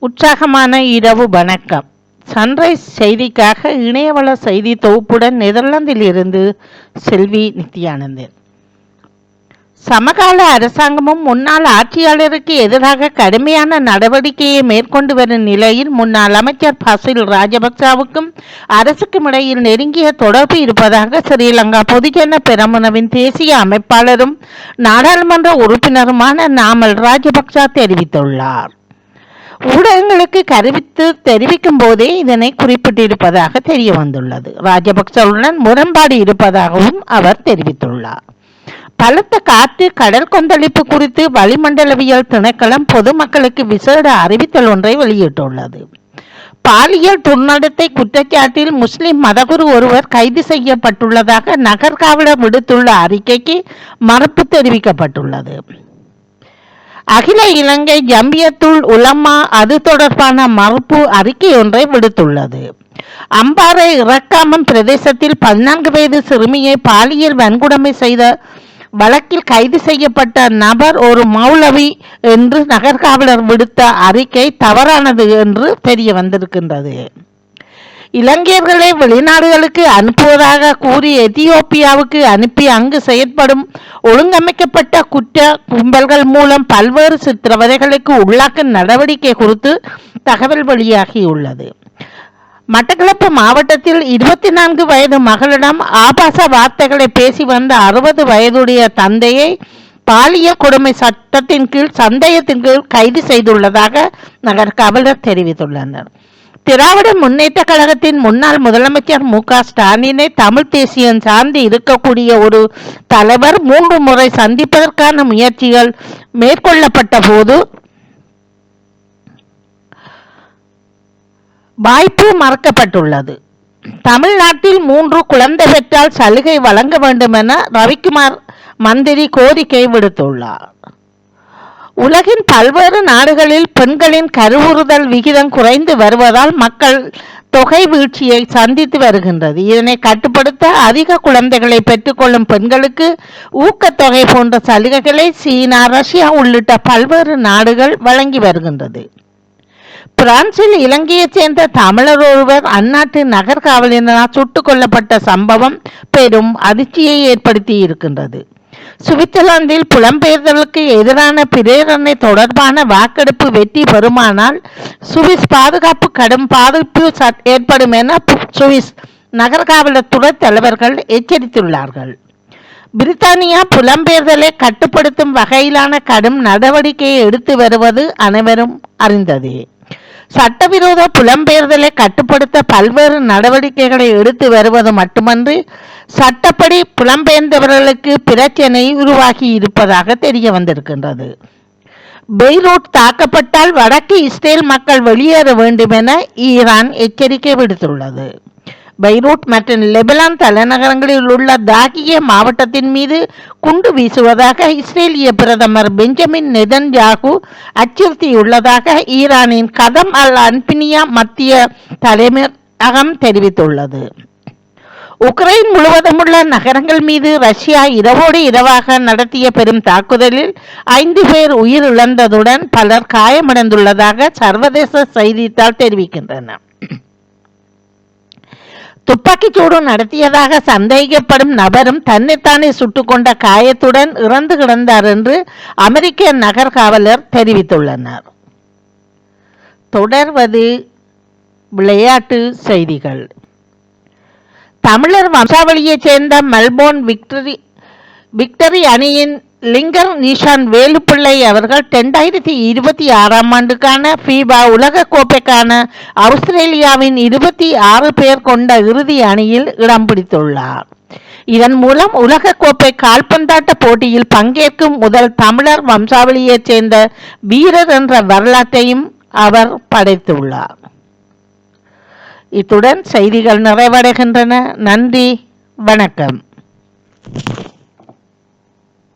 உற்சாகமான இரவு வணக்கம். சன்ரைஸ் செய்திக்காக இணையவள செய்தி தொகுப்புடன் நெதர்லாந்தில் இருந்து செல்வி நித்யானந்தன். சமகால அரசாங்கமும் முன்னாள் ஆட்சியாளருக்கு எதிராக கடுமையான நடவடிக்கையை மேற்கொண்டு வரும் நிலையில் முன்னாள் அமைச்சர் பசில் ராஜபக்சவுக்கும் அரசுக்கும் இடையில் நெருங்கிய தொடர்பு இருப்பதாக ஸ்ரீலங்கா பொதுஜன பெரமுனவின் தேசிய அமைப்பாளரும் நாடாளுமன்ற உறுப்பினருமான நாமல் ராஜபக்ச தெரிவித்துள்ளார். ஊடகங்களுக்கு தெரிவிக்கும் போதே இதனை குறிப்பிட்டிருப்பதாக தெரிய வந்துள்ளது. ராஜபக்சவுடன் முரண்பாடு இருப்பதாகவும் அவர் தெரிவித்துள்ளார். பலத்த காற்று கடல் கொந்தளிப்பு குறித்து வளிமண்டலவியல் திணைக்களம் பொதுமக்களுக்கு விசேட அறிவித்தல் ஒன்றை வெளியிட்டுள்ளது. பாலியல் துர்நடத்தை குற்றச்சாட்டில் முஸ்லிம் மதகுரு ஒருவர் கைது செய்யப்பட்டுள்ளதாக நகர்காவலர் விடுத்துள்ள அறிக்கைக்கு மறுப்பு தெரிவிக்கப்பட்டுள்ளது. அகில இலங்கை ஜம்பியத்துல் உலமா அது தொடர்பான மறுப்பு அறிக்கை ஒன்றை விடுத்துள்ளது. அம்பாறை இறக்காமம் பிரதேசத்தில் 14 வயது சிறுமியை பாலியல் வன்கொடுமை செய்த வழக்கில் கைது செய்யப்பட்ட நபர் ஒரு மௌலவி என்று நகர்காவலர் விடுத்த அறிக்கை தவறானது என்று தெரிய வந்திருக்கின்றது. இலங்கையர்களை வெளிநாடுகளுக்கு அனுப்புவதாக கூறி எத்தியோப்பியாவுக்கு அனுப்பி அங்கு செயற்படும் ஒழுங்கமைக்கப்பட்ட குற்ற கும்பல்கள் மூலம் பல்வேறு சித்திரவதைகளுக்கு உள்ளாக்கும் நடவடிக்கை குறித்து தகவல் வெளியாகியுள்ளது. மட்டக்களப்பு மாவட்டத்தில் 24 வயது மகளிடம் ஆபாச வார்த்தைகளை பேசி வந்த 60 வயதுடைய தந்தையை பாலியல் கொடுமை சட்டத்தின் கீழ் சந்தேகத்தின் கீழ் கைது செய்துள்ளதாக நகர்காவலர் தெரிவித்துள்ளனர். திராவிட முன்னேற்ற கழகத்தின் முன்னாள் முதலமைச்சர் மு.க. ஸ்டாலினை தமிழ் தேசியம் சார்ந்து இருக்கக்கூடிய ஒரு தலைவர் 3 முறை சந்திப்பதற்கான முயற்சிகள் மேற்கொள்ளப்பட்ட போது வாய்ப்பு மறுக்கப்பட்டுள்ளது. தமிழ்நாட்டில் 3 குழந்தை பெற்றால் சலுகை வழங்க வேண்டும் என ரவிக்குமார் மந்திரி கோரிக்கை விடுத்துள்ளார். உலகின் பல்வேறு நாடுகளில் பெண்களின் கருவுறுதல் விகிதம் குறைந்து வருவதால் மக்கள் தொகை வீழ்ச்சியை சந்தித்து வருகின்றது. இதனை கட்டுப்படுத்த அதிக குழந்தைகளை பெற்றுக்கொள்ளும் பெண்களுக்கு ஊக்கத்தொகை போன்ற சலுகைகளை சீனா, ரஷ்யா உள்ளிட்ட பல்வேறு நாடுகள் வழங்கி வருகின்றது. பிரான்சில் இலங்கையைச் சேர்ந்த தமிழர் ஒருவர் அந்நாட்டு நகர்காவலினால் சுட்டுக் கொல்லப்பட்ட சம்பவம் பெரும் அதிர்ச்சியை ஏற்படுத்தி இருக்கின்றது. சுவிட்சர்லாந்தில் புலம்பெயர்தலுக்கு எதிரான பிரேரணை தொடர்பான வாக்கெடுப்பு வெற்றி பெறுமானால் சுவிஸ் பாதுகாப்பு கடும் பாதிப்பு ஏற்படும் என சுவிஸ் நகர்காவலர் துறை தலைவர்கள் எச்சரித்துள்ளார்கள். பிரித்தானியா புலம்பெயர்தலை கட்டுப்படுத்தும் வகையிலான கடும் நடவடிக்கையை எடுத்து வருவது அனைவரும் அறிந்ததே. சட்டவிரோத புலம்பெயர்தலை கட்டுப்படுத்த பல்வேறு நடவடிக்கைகளை எடுத்து வருவது மட்டுமன்றி சட்டப்படி புலம்பெயர்ந்தவர்களுக்கு பிரச்சனை உருவாகி இருப்பதாக தெரிய வந்திருக்கின்றது. பெய்ரூட் தாக்கப்பட்டால் வடக்கு இஸ்ரேல் மக்கள் வெளியேற வேண்டும் என ஈரான் எச்சரிக்கை விடுத்துள்ளது. பெய்ரூட் மற்றும் லெபனான் தலைநகரங்களில் உள்ள தாகிய மாவட்டத்தின் மீது குண்டு வீசுவதாக இஸ்ரேலிய பிரதமர் பெஞ்சமின் நெதன்யாகு அச்சுறுத்தியுள்ளதாக ஈரானின் கதம் அல் அன்பினியா மத்திய தலைமையகம் தெரிவித்துள்ளது. உக்ரைன் முழுவதும் உள்ள நகரங்கள் மீது ரஷ்யா இரவோடு இரவாக நடத்திய பெரும் தாக்குதலில் 5 பேர் உயிரிழந்ததுடன் பலர் காயமடைந்துள்ளதாக சர்வதேச செய்தித்தாள் தெரிவிக்கின்றன. துப்பாக்கிச்சூடு நடத்தியதாக சந்தேகிக்கப்படும் நபரும் தன்னைத்தானே சுட்டுக்கொண்ட காயத்துடன் இறந்து கிடந்தார் என்று அமெரிக்க நகர்காவலர் தெரிவித்துள்ளனர். தொடர்வது விளையாட்டு செய்திகள். தமிழர் வம்சாவளியைச் சேர்ந்த மெல்போர்ன் விக்டரி அணியின் லிங்கர் நிஷான் வேலுப்பிள்ளை அவர்கள் 2026 ஆண்டுக்கான ஃபீபா உலகக்கோப்பைக்கான ஆஸ்திரேலியாவின் 26 பேர் கொண்ட இறுதி அணியில் இடம் பிடித்துள்ளார். இதன் மூலம் உலகக்கோப்பை கால்பந்தாட்ட போட்டியில் பங்கேற்கும் முதல் தமிழர் வம்சாவளியைச் சேர்ந்த வீரர் என்ற வரலாற்றையும் அவர் படைத்துள்ளார். இத்துடன் செய்திகள் நிறைவடைகின்றன. நன்றி, வணக்கம்.